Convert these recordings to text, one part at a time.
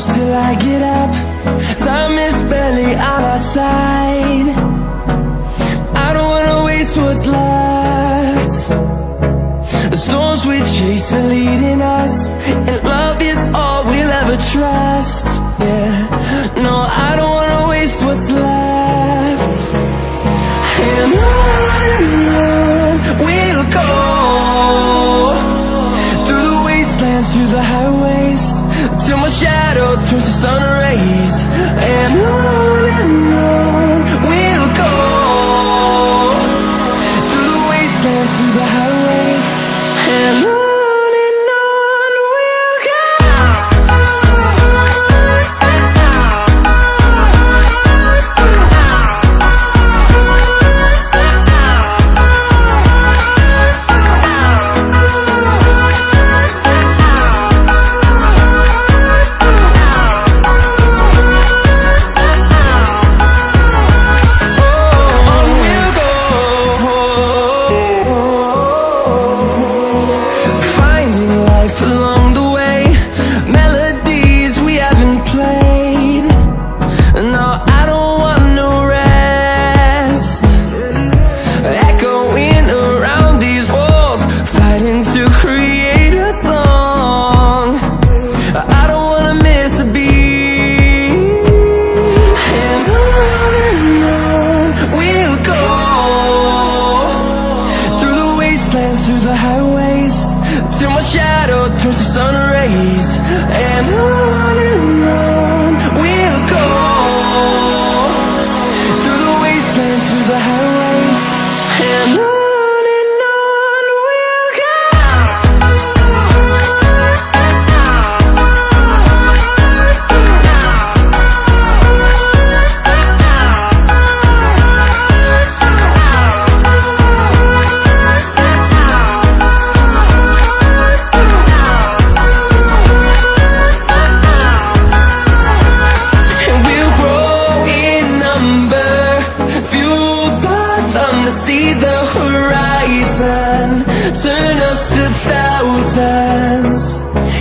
close till I get up. Time is barely on our side. I don't wanna waste what's left. The storms we chase are leading us, and love is all we'll ever trust. Yeah, no, I don't wanna waste what's left. And on we'll go, through the wastelands, through the highways, till my shadow turns to sun rays. And on we'll go, through the wastelands, through the highways, and on we'll go. Through the highways, till my shadow turns to sun rays. And on we'll go, through the wastelands, through the highways, and on we'll go. See the horizon, turn us to thousands,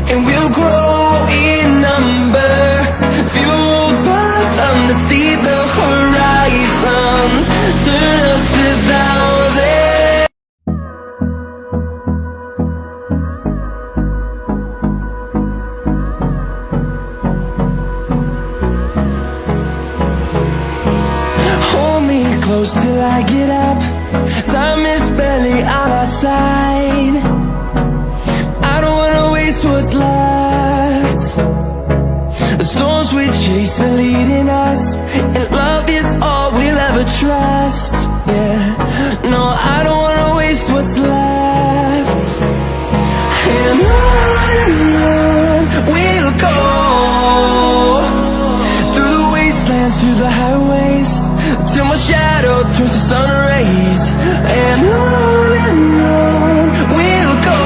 and we'll grow in number, fueled by them. To see the horizon, turn us to thousands. Hold me close till I get up. Time is barely on our side. I don't wanna waste what's left. The storms we chase are leading us, and love is all we'll ever trust. Yeah, no, I don't wanna waste what's left. And on we'll go, through the wastelands, through the highways, till my shadow turns to sun rays. And on we'll go,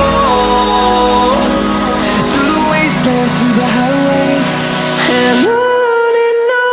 through the wastelands, through the highways, and on we'll go.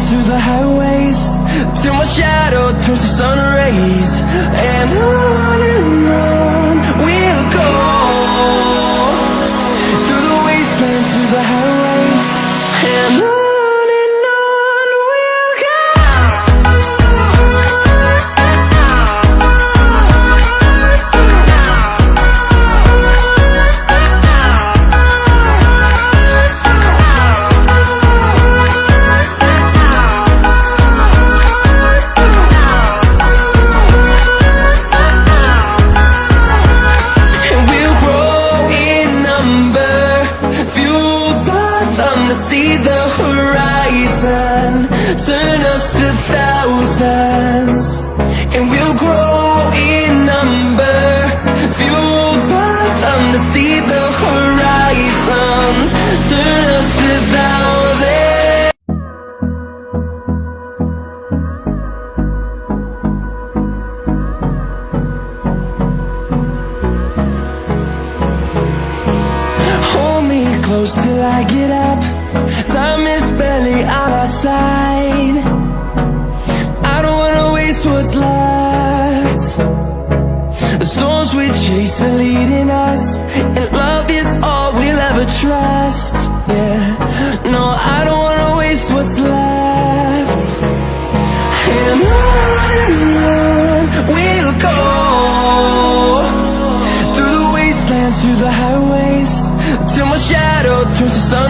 Through the highways, till my shadow turns to sun rays. And on we'll go, through the wastelands, through the highways, and on we'll go. close till I get up. Time is barely on our side. I don't wanna waste what's left. The storms we chase are leading us, and love is all we'll ever trust. Yeah, no, I don't wanna waste what's left. And on we'll go, through the wastelands, through the highways, till my shadow turns to sun